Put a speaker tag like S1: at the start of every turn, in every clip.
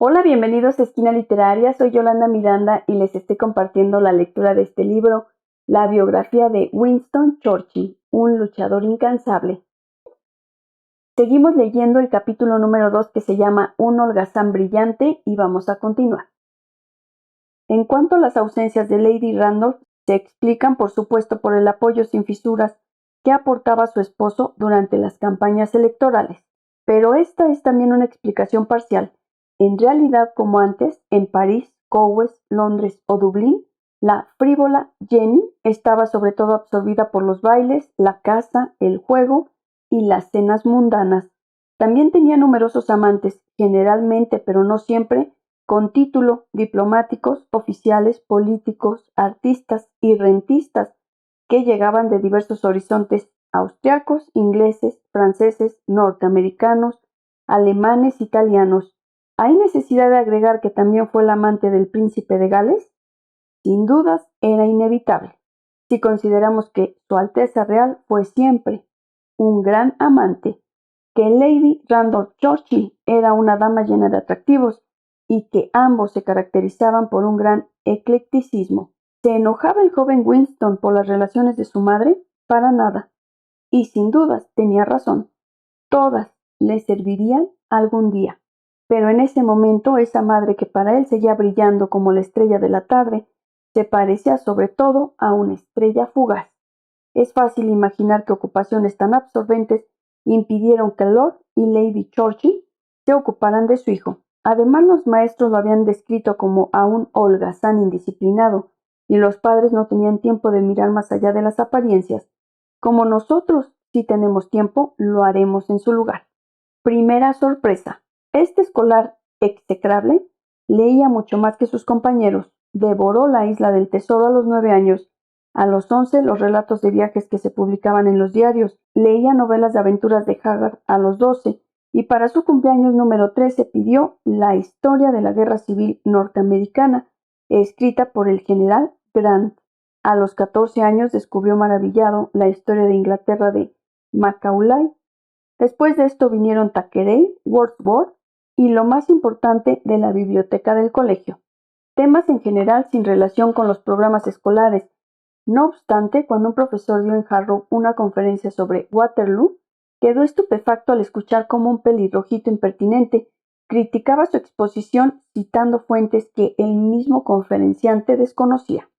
S1: Hola, bienvenidos a Esquina Literaria. Soy Yolanda Miranda y les estoy compartiendo la lectura de este libro, la biografía de Winston Churchill, un luchador incansable. Seguimos leyendo el capítulo número 2 que se llama Un holgazán brillante y vamos a continuar. En cuanto a las ausencias de Lady Randolph, se explican por supuesto por el apoyo sin fisuras que aportaba su esposo durante las campañas electorales. Pero esta es también una explicación parcial. En realidad, como antes, en París, Cowes, Londres o Dublín, la frívola Jenny estaba sobre todo absorbida por los bailes, la caza, el juego y las cenas mundanas. También tenía numerosos amantes, generalmente, pero no siempre, con título, diplomáticos, oficiales, políticos, artistas y rentistas, que llegaban de diversos horizontes: austriacos, ingleses, franceses, norteamericanos, alemanes, italianos. ¿Hay necesidad de agregar que también fue el amante del príncipe de Gales? Sin dudas, era inevitable, si consideramos que Su Alteza Real fue siempre un gran amante, que Lady Randolph Churchill era una dama llena de atractivos y que ambos se caracterizaban por un gran eclecticismo. ¿Se enojaba el joven Winston por las relaciones de su madre? Para nada. Y sin dudas tenía razón. Todas le servirían algún día. Pero en ese momento esa madre que para él seguía brillando como la estrella de la tarde, se parecía sobre todo a una estrella fugaz. Es fácil imaginar que ocupaciones tan absorbentes impidieron que Lord y Lady Churchill se ocuparan de su hijo. Además, los maestros lo habían descrito como a un holgazán indisciplinado, y los padres no tenían tiempo de mirar más allá de las apariencias. Como nosotros, si tenemos tiempo, lo haremos en su lugar. Primera sorpresa. Este escolar execrable leía mucho más que sus compañeros. Devoró La Isla del Tesoro a los 9 años. A los 11, los relatos de viajes que se publicaban en los diarios. Leía novelas de aventuras de Haggard a los 12, y para su cumpleaños número 13 pidió La historia de la Guerra Civil Norteamericana, escrita por el general Grant. A los 14 años descubrió maravillado la historia de Inglaterra de Macaulay. Después de esto vinieron Thackeray, Wordsworth y, lo más importante, de la biblioteca del colegio. Temas en general sin relación con los programas escolares. No obstante, cuando un profesor dio en Harrow una conferencia sobre Waterloo, quedó estupefacto al escuchar cómo un pelirrojito impertinente criticaba su exposición citando fuentes que el mismo conferenciante desconocía.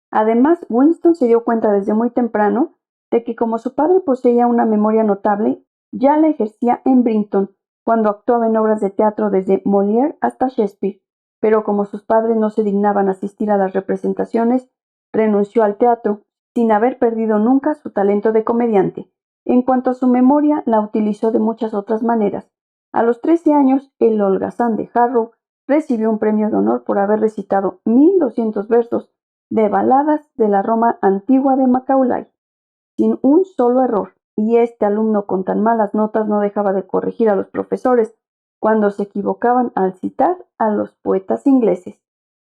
S1: Además, Winston se dio cuenta desde muy temprano de que, como su padre poseía una memoria notable, ya la ejercía en Brinton, cuando actuaba en obras de teatro desde Molière hasta Shakespeare, pero como sus padres no se dignaban asistir a las representaciones, renunció al teatro, sin haber perdido nunca su talento de comediante. En cuanto a su memoria, la utilizó de muchas otras maneras. A los 13 años, el holgazán de Harrow recibió un premio de honor por haber recitado 1200 versos de baladas de la Roma antigua de Macaulay, sin un solo error, y este alumno con tan malas notas no dejaba de corregir a los profesores cuando se equivocaban al citar a los poetas ingleses,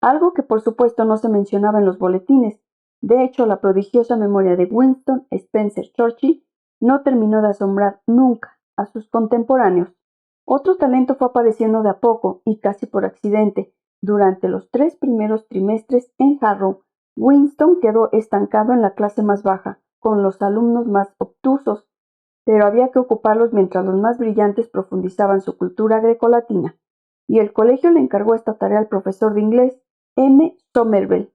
S1: algo que por supuesto no se mencionaba en los boletines. De hecho, la prodigiosa memoria de Winston Spencer Churchill no terminó de asombrar nunca a sus contemporáneos. Otro talento fue apareciendo de a poco y casi por accidente. Durante los 3 primeros trimestres en Harrow, Winston quedó estancado en la clase más baja, con los alumnos más obtusos, pero había que ocuparlos mientras los más brillantes profundizaban su cultura grecolatina, y el colegio le encargó esta tarea al profesor de inglés, M. Somerville.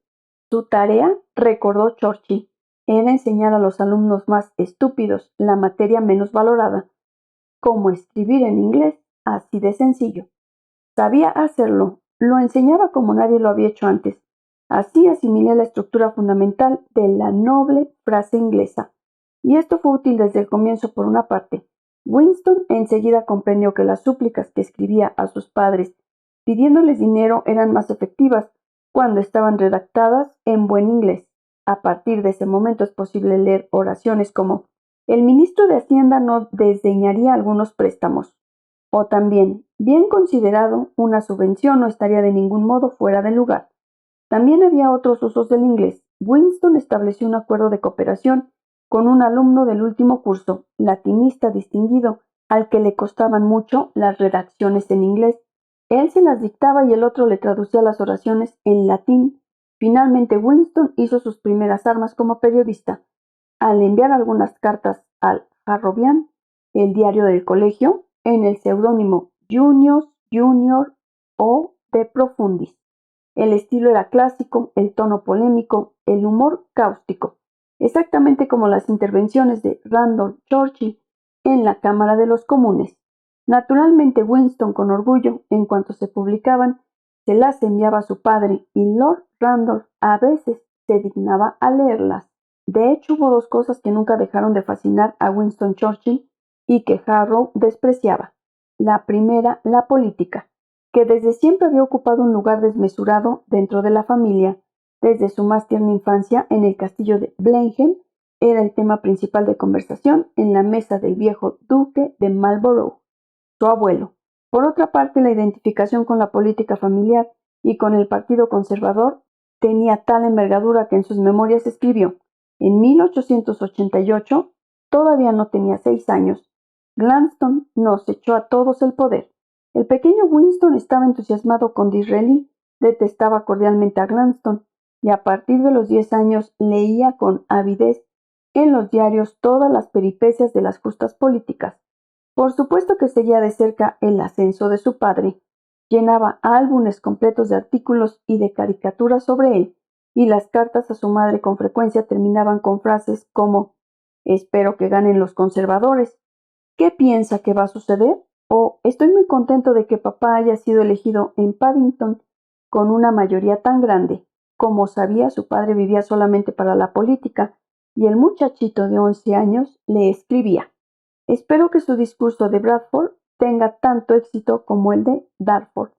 S1: Su tarea, recordó Churchill, era enseñar a los alumnos más estúpidos la materia menos valorada, como escribir en inglés, así de sencillo. Sabía hacerlo, lo enseñaba como nadie lo había hecho antes. Así asimilé la estructura fundamental de la noble frase inglesa. Y esto fue útil desde el comienzo. Por una parte, Winston enseguida comprendió que las súplicas que escribía a sus padres pidiéndoles dinero eran más efectivas cuando estaban redactadas en buen inglés. A partir de ese momento es posible leer oraciones como: el ministro de Hacienda no desdeñaría algunos préstamos. O también, bien considerado, una subvención no estaría de ningún modo fuera de lugar. También había otros usos del inglés. Winston estableció un acuerdo de cooperación con un alumno del último curso, latinista distinguido, al que le costaban mucho las redacciones en inglés. Él se las dictaba y el otro le traducía las oraciones en latín. Finalmente Winston hizo sus primeras armas como periodista, al enviar algunas cartas al Harrovian, el diario del colegio, en el seudónimo Junior o De Profundis. El estilo era clásico, el tono polémico, el humor cáustico, exactamente como las intervenciones de Randolph Churchill en la Cámara de los Comunes. Naturalmente Winston, con orgullo, en cuanto se publicaban, se las enviaba a su padre y Lord Randolph a veces se dignaba a leerlas. De hecho, hubo dos cosas que nunca dejaron de fascinar a Winston Churchill y que Harrow despreciaba. La primera, la política, que desde siempre había ocupado un lugar desmesurado dentro de la familia. Desde su más tierna infancia, en el castillo de Blenheim, era el tema principal de conversación en la mesa del viejo duque de Marlborough, su abuelo. Por otra parte, la identificación con la política familiar y con el Partido Conservador tenía tal envergadura que en sus memorias escribió: en 1888, todavía no tenía 6 años, Gladstone nos echó a todos el poder. El pequeño Winston estaba entusiasmado con Disraeli, detestaba cordialmente a Gladstone y a partir de los 10 años leía con avidez en los diarios todas las peripecias de las justas políticas. Por supuesto que seguía de cerca el ascenso de su padre, llenaba álbumes completos de artículos y de caricaturas sobre él, y las cartas a su madre con frecuencia terminaban con frases como «Espero que ganen los conservadores», «¿Qué piensa que va a suceder?» o «Estoy muy contento de que papá haya sido elegido en Paddington con una mayoría tan grande». Como sabía, su padre vivía solamente para la política, y el muchachito de 11 años le escribía: «Espero que su discurso de Bradford tenga tanto éxito como el de Dartford».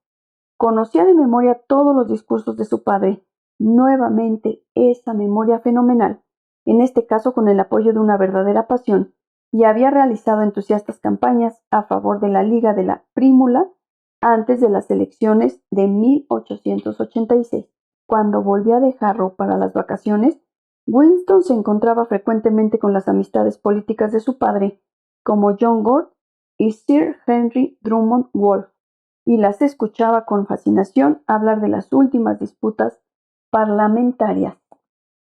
S1: Conocía de memoria todos los discursos de su padre, nuevamente esa memoria fenomenal, en este caso con el apoyo de una verdadera pasión, y había realizado entusiastas campañas a favor de la Liga de la Prímula antes de las elecciones de 1886. Cuando volvía de Harrow para las vacaciones, Winston se encontraba frecuentemente con las amistades políticas de su padre, como John Gort y Sir Henry Drummond Wolff, y las escuchaba con fascinación hablar de las últimas disputas parlamentarias.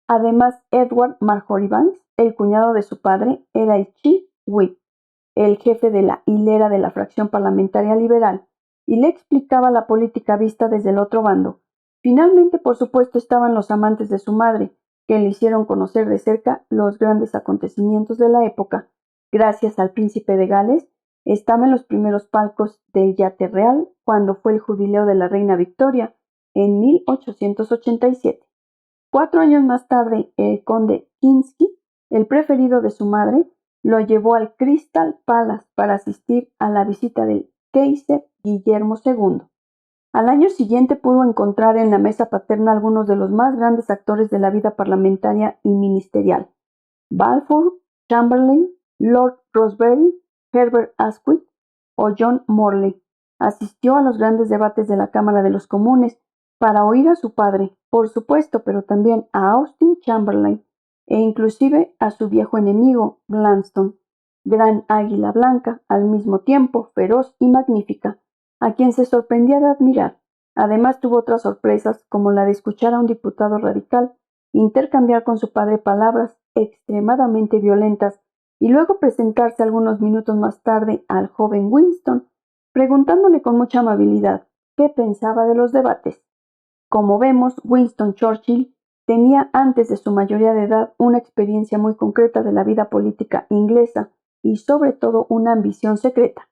S1: Además, Edward Marjoribanks, el cuñado de su padre, era el Chief Whip, el jefe de la hilera de la fracción parlamentaria liberal, y le explicaba la política vista desde el otro bando. Finalmente, por supuesto, estaban los amantes de su madre, que le hicieron conocer de cerca los grandes acontecimientos de la época. Gracias al príncipe de Gales, estaba en los primeros palcos del yate real cuando fue el jubileo de la reina Victoria en 1887. 4 años más tarde, el conde Kinsky, el preferido de su madre, lo llevó al Crystal Palace para asistir a la visita del Kaiser Guillermo II. Al año siguiente pudo encontrar en la mesa paterna algunos de los más grandes actores de la vida parlamentaria y ministerial: Balfour, Chamberlain, Lord Rosebery, Herbert Asquith o John Morley. Asistió a los grandes debates de la Cámara de los Comunes para oír a su padre, por supuesto, pero también a Austin Chamberlain e inclusive a su viejo enemigo, Gladstone, gran águila blanca, al mismo tiempo feroz y magnífica, a quien se sorprendía de admirar. Además tuvo otras sorpresas, como la de escuchar a un diputado radical intercambiar con su padre palabras extremadamente violentas y luego presentarse algunos minutos más tarde al joven Winston, preguntándole con mucha amabilidad qué pensaba de los debates. Como vemos, Winston Churchill tenía antes de su mayoría de edad una experiencia muy concreta de la vida política inglesa y sobre todo una ambición secreta: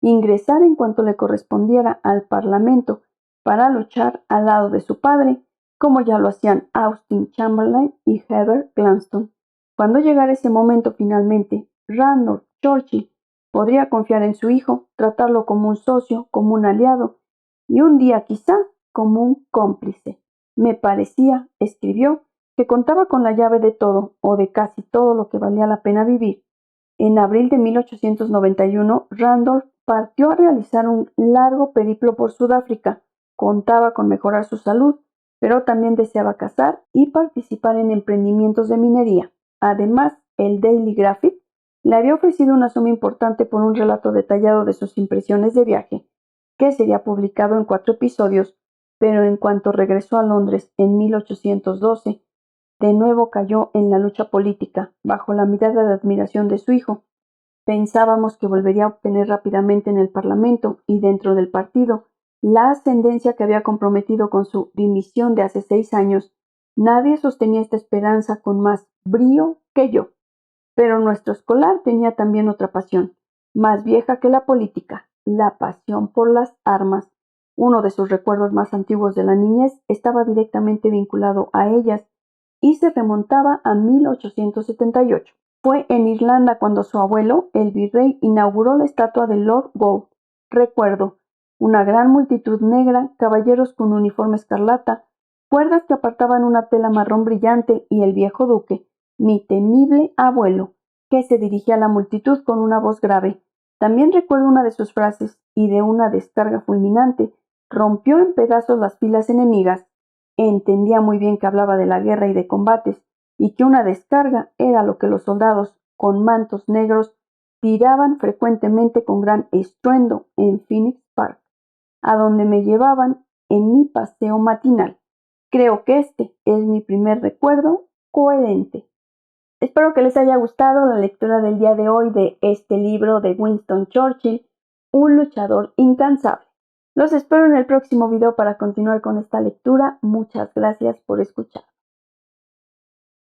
S1: ingresar en cuanto le correspondiera al Parlamento para luchar al lado de su padre, como ya lo hacían Austin Chamberlain y Herbert Gladstone. Cuando llegara ese momento finalmente, Randolph Churchill podría confiar en su hijo, tratarlo como un socio, como un aliado y un día quizá como un cómplice. Me parecía, escribió, que contaba con la llave de todo, o de casi todo lo que valía la pena vivir. En abril de 1891, Randolph partió a realizar un largo periplo por Sudáfrica. Contaba con mejorar su salud, pero también deseaba casar y participar en emprendimientos de minería. Además, el Daily Graphic le había ofrecido una suma importante por un relato detallado de sus impresiones de viaje. que sería publicado en 4 episodios, pero en cuanto regresó a Londres en 1812, de nuevo cayó en la lucha política, bajo la mirada de admiración de su hijo. Pensábamos que volvería a obtener rápidamente en el Parlamento y dentro del partido la ascendencia que había comprometido con su dimisión de hace 6 años. Nadie sostenía esta esperanza con más brío que yo. Pero nuestro escolar tenía también otra pasión, más vieja que la política, la pasión por las armas. Uno de sus recuerdos más antiguos de la niñez estaba directamente vinculado a ellas y se remontaba a 1878. Fue en Irlanda cuando su abuelo, el virrey, inauguró la estatua de Lord Gould. Recuerdo una gran multitud negra, caballeros con uniforme escarlata, cuerdas que apartaban una tela marrón brillante y el viejo duque, mi temible abuelo, que se dirigía a la multitud con una voz grave. También recuerdo una de sus frases, y de una descarga fulminante rompió en pedazos las filas enemigas. Entendía muy bien que hablaba de la guerra y de combates, y que una descarga era lo que los soldados, con mantos negros, tiraban frecuentemente con gran estruendo en Phoenix Park, a donde me llevaban en mi paseo matinal. Creo que este es mi primer recuerdo coherente. Espero que les haya gustado la lectura del día de hoy de este libro de Winston Churchill, Un luchador incansable. Los espero en el próximo video para continuar con esta lectura. Muchas gracias por escuchar.